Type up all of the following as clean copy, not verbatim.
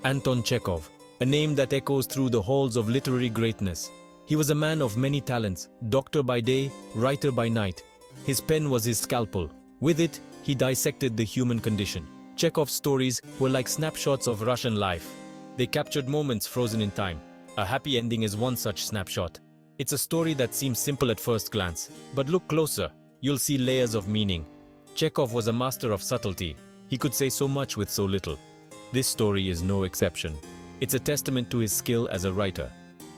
Anton Chekhov, a name that echoes through the halls of literary greatness. He was a man of many talents, doctor by day, writer by night. His pen was his scalpel. With it, he dissected the human condition. Chekhov's stories were like snapshots of Russian life. They captured moments frozen in time. A Happy Ending is one such snapshot. It's a story that seems simple at first glance, but look closer, you'll see layers of meaning. Chekhov was a master of subtlety. He could say so much with so little. This story is no exception. It's a testament to his skill as a writer.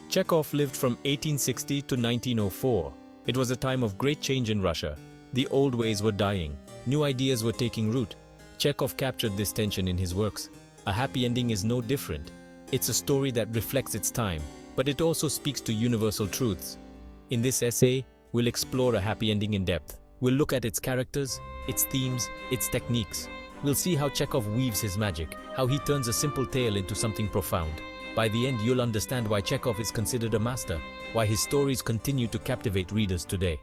Chekhov lived from 1860 to 1904. It was a time of great change in Russia. The old ways were dying. New ideas were taking root. Chekhov captured this tension in his works. A Happy Ending is no different. It's a story that reflects its time, but it also speaks to universal truths. In this essay, we'll explore A Happy Ending in depth. We'll look at its characters, its themes, its techniques. We'll see how Chekhov weaves his magic, how he turns a simple tale into something profound. By the end, you'll understand why Chekhov is considered a master, why his stories continue to captivate readers today.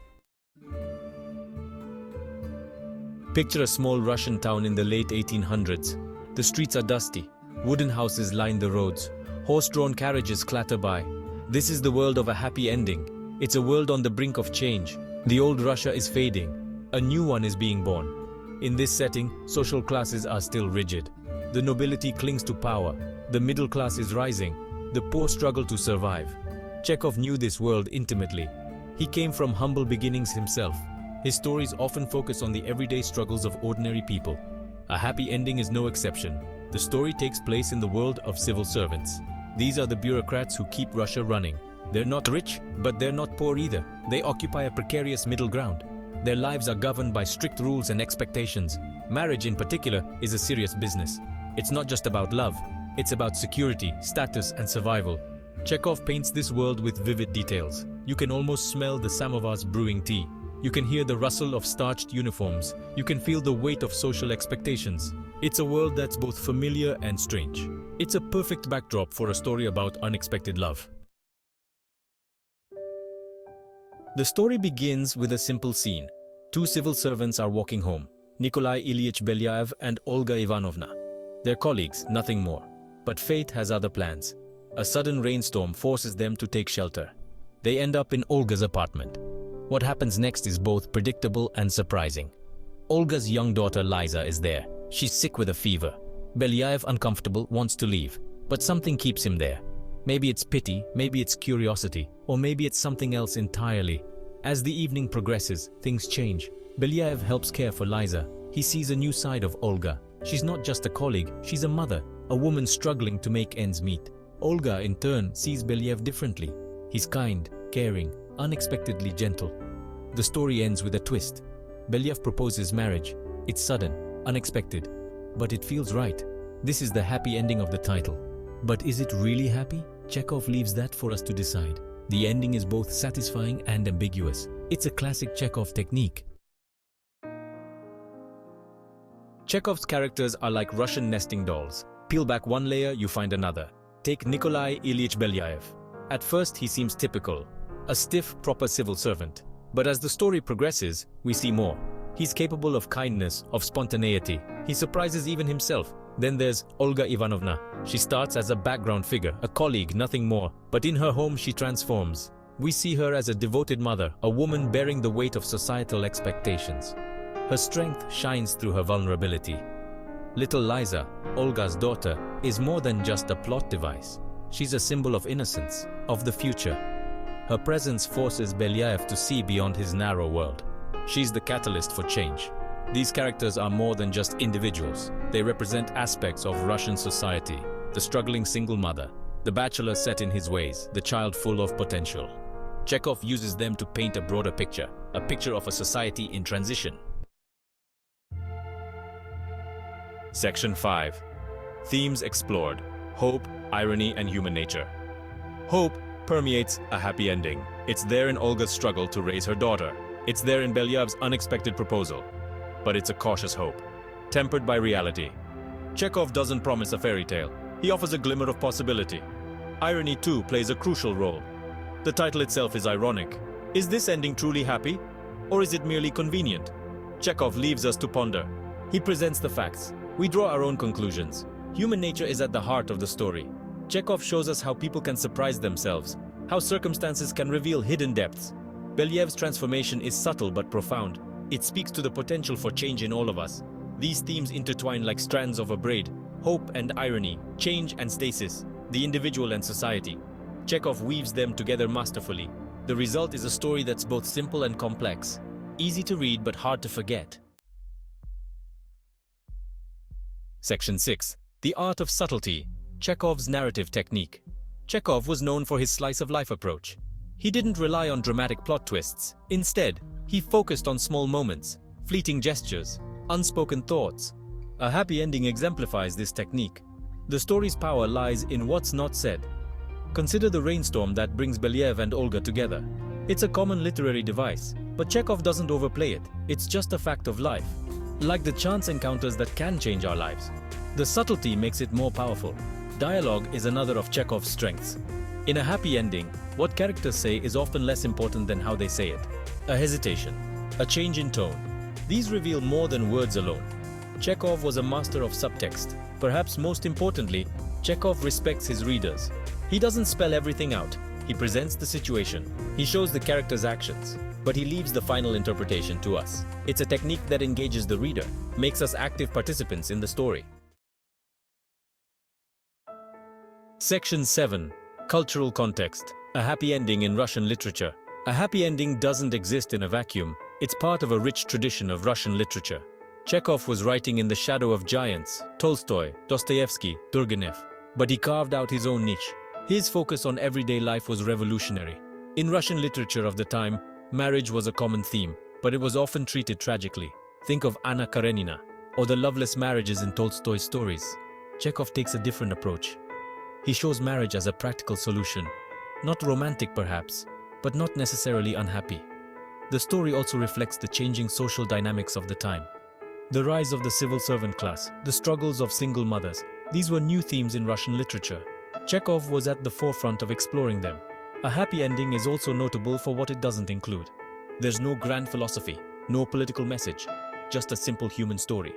Picture a small Russian town in the late 1800s. The streets are dusty. Wooden houses line the roads. Horse-drawn carriages clatter by. This is the world of A Happy Ending. It's a world on the brink of change. The old Russia is fading. A new one is being born. In this setting, social classes are still rigid. The nobility clings to power. The middle class is rising. The poor struggle to survive. Chekhov knew this world intimately. He came from humble beginnings himself. His stories often focus on the everyday struggles of ordinary people. A Happy Ending is no exception. The story takes place in the world of civil servants. These are the bureaucrats who keep Russia running. They're not rich, but they're not poor either. They occupy a precarious middle ground. Their lives are governed by strict rules and expectations. Marriage, in particular, is a serious business. It's not just about love. It's about security, status, and survival. Chekhov paints this world with vivid details. You can almost smell the samovars brewing tea. You can hear the rustle of starched uniforms. You can feel the weight of social expectations. It's a world that's both familiar and strange. It's a perfect backdrop for a story about unexpected love. The story begins with a simple scene. Two civil servants are walking home, Nikolai Ilyich Belyaev and Olga Ivanovna. They're colleagues, nothing more. But fate has other plans. A sudden rainstorm forces them to take shelter. They end up in Olga's apartment. What happens next is both predictable and surprising. Olga's young daughter Liza is there. She's sick with a fever. Belyaev, uncomfortable, wants to leave, but something keeps him there. Maybe it's pity, maybe it's curiosity, or maybe it's something else entirely. As the evening progresses, things change. Belyaev helps care for Liza. He sees a new side of Olga. She's not just a colleague, she's a mother, a woman struggling to make ends meet. Olga, in turn, sees Belyaev differently. He's kind, caring, unexpectedly gentle. The story ends with a twist. Belyaev proposes marriage. It's sudden, unexpected, but it feels right. This is the happy ending of the title. But is it really happy? Chekhov leaves that for us to decide. The ending is both satisfying and ambiguous. It's a classic Chekhov technique. Chekhov's characters are like Russian nesting dolls. Peel back one layer, you find another. Take Nikolai Ilyich Belyaev. At first, he seems typical, a stiff, proper civil servant. But as the story progresses, we see more. He's capable of kindness, of spontaneity. He surprises even himself. Then there's Olga Ivanovna. She starts as a background figure, a colleague, nothing more. But in her home, she transforms. We see her as a devoted mother, a woman bearing the weight of societal expectations. Her strength shines through her vulnerability. Little Liza, Olga's daughter, is more than just a plot device. She's a symbol of innocence, of the future. Her presence forces Belyaev to see beyond his narrow world. She's the catalyst for change. These characters are more than just individuals. They represent aspects of Russian society. The struggling single mother, the bachelor set in his ways, the child full of potential. Chekhov uses them to paint a broader picture, a picture of a society in transition. Section 5. Themes explored: hope, irony, and human nature. Hope permeates A Happy Ending. It's there in Olga's struggle to raise her daughter. It's there in Belyaev's unexpected proposal. But it's a cautious hope, tempered by reality. Chekhov doesn't promise a fairy tale. He offers a glimmer of possibility. Irony, too, plays a crucial role. The title itself is ironic. Is this ending truly happy? Or is it merely convenient? Chekhov leaves us to ponder. He presents the facts. We draw our own conclusions. Human nature is at the heart of the story. Chekhov shows us how people can surprise themselves, how circumstances can reveal hidden depths. Belyev's transformation is subtle but profound. It speaks to the potential for change in all of us. These themes intertwine like strands of a braid: hope and irony, change and stasis, the individual and society. Chekhov weaves them together masterfully. The result is a story that's both simple and complex, easy to read but hard to forget. Section 6. The Art of Subtlety. Chekhov's narrative technique. Chekhov was known for his slice-of-life approach. He didn't rely on dramatic plot twists. Instead, he focused on small moments, fleeting gestures, unspoken thoughts. A happy ending exemplifies this technique. The story's power lies in what's not said. Consider the rainstorm that brings Belyaev and Olga together. It's a common literary device, but Chekhov doesn't overplay it. It's just a fact of life, like the chance encounters that can change our lives. The subtlety makes it more powerful. Dialogue is another of Chekhov's strengths. In a happy ending, what characters say is often less important than how they say it. A hesitation, a change in tone. These reveal more than words alone. Chekhov was a master of subtext. Perhaps most importantly, Chekhov respects his readers. He doesn't spell everything out. He presents the situation. He shows the character's actions, but he leaves the final interpretation to us. It's a technique that engages the reader, makes us active participants in the story. Section 7. Cultural context. A happy ending in Russian literature. A happy ending doesn't exist in a vacuum. It's part of a rich tradition of Russian literature. Chekhov was writing in the shadow of giants, Tolstoy, Dostoevsky, Turgenev, but he carved out his own niche. His focus on everyday life was revolutionary. In Russian literature of the time, marriage was a common theme, but it was often treated tragically. Think of Anna Karenina, or the loveless marriages in Tolstoy's stories. Chekhov takes a different approach. He shows marriage as a practical solution, not romantic perhaps, but not necessarily unhappy. The story also reflects the changing social dynamics of the time. The rise of the civil servant class, the struggles of single mothers, these were new themes in Russian literature. Chekhov was at the forefront of exploring them. A happy ending is also notable for what it doesn't include. There's no grand philosophy, no political message, just a simple human story.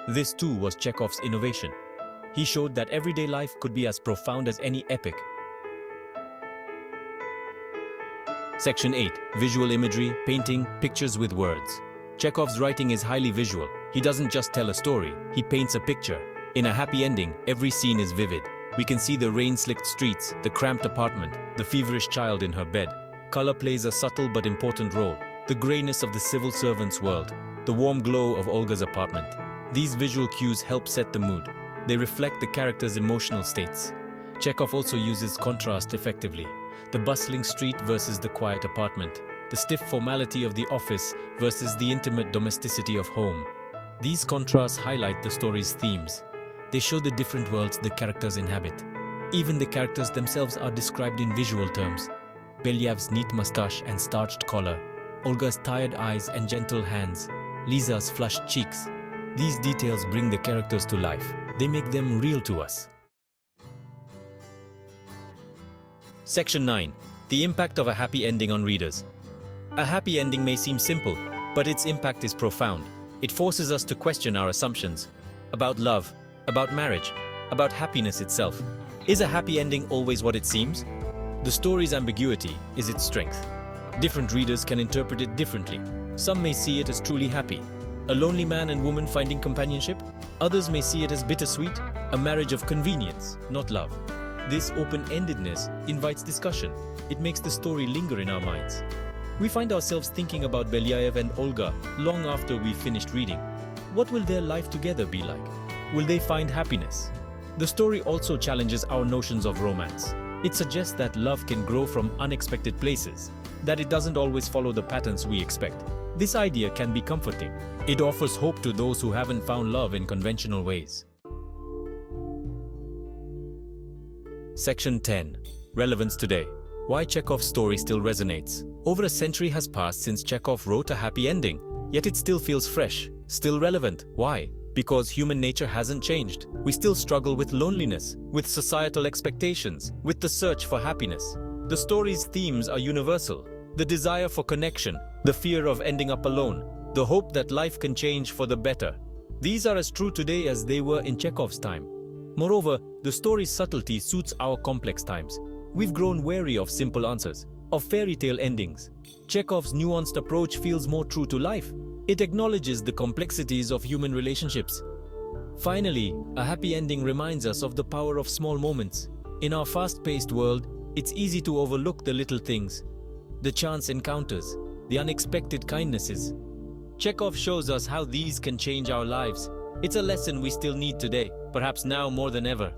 This too was Chekhov's innovation. He showed that everyday life could be as profound as any epic. Section 8. Visual imagery, painting, pictures with words. Chekhov's writing is highly visual. He doesn't just tell a story, he paints a picture. In a happy ending, every scene is vivid. We can see the rain-slicked streets, the cramped apartment, the feverish child in her bed. Color plays a subtle but important role. The grayness of the civil servant's world, the warm glow of Olga's apartment. These visual cues help set the mood. They reflect the character's emotional states. Chekhov also uses contrast effectively. The bustling street versus the quiet apartment. The stiff formality of the office versus the intimate domesticity of home. These contrasts highlight the story's themes. They show the different worlds the characters inhabit. Even the characters themselves are described in visual terms. Belyev's neat mustache and starched collar, Olga's tired eyes and gentle hands, Liza's flushed cheeks. These details bring the characters to life. They make them real to us. Section 9. The impact of a happy ending on readers. A happy ending may seem simple, but its impact is profound. It forces us to question our assumptions about love, about marriage, about happiness itself. Is a happy ending always what it seems? The story's ambiguity is its strength. Different readers can interpret it differently. Some may see it as truly happy, a lonely man and woman finding companionship. Others may see it as bittersweet, a marriage of convenience, not love. This open-endedness invites discussion. It makes the story linger in our minds. We find ourselves thinking about Belyaev and Olga long after we've finished reading. What will their life together be like? Will they find happiness? The story also challenges our notions of romance. It suggests that love can grow from unexpected places, that it doesn't always follow the patterns we expect. This idea can be comforting. It offers hope to those who haven't found love in conventional ways. Section 10. Relevance today. Why Chekhov's story still resonates. Over a century has passed since Chekhov wrote a happy ending, yet it still feels fresh, still relevant. Why? Because human nature hasn't changed. We still struggle with loneliness, with societal expectations, with the search for happiness. The story's themes are universal. The desire for connection, the fear of ending up alone, the hope that life can change for the better. These are as true today as they were in Chekhov's time. Moreover, the story's subtlety suits our complex times. We've grown wary of simple answers, of fairy tale endings. Chekhov's nuanced approach feels more true to life. It acknowledges the complexities of human relationships. Finally, a happy ending reminds us of the power of small moments. In our fast-paced world, it's easy to overlook the little things, the chance encounters, the unexpected kindnesses. Chekhov shows us how these can change our lives. It's a lesson we still need today, perhaps now more than ever.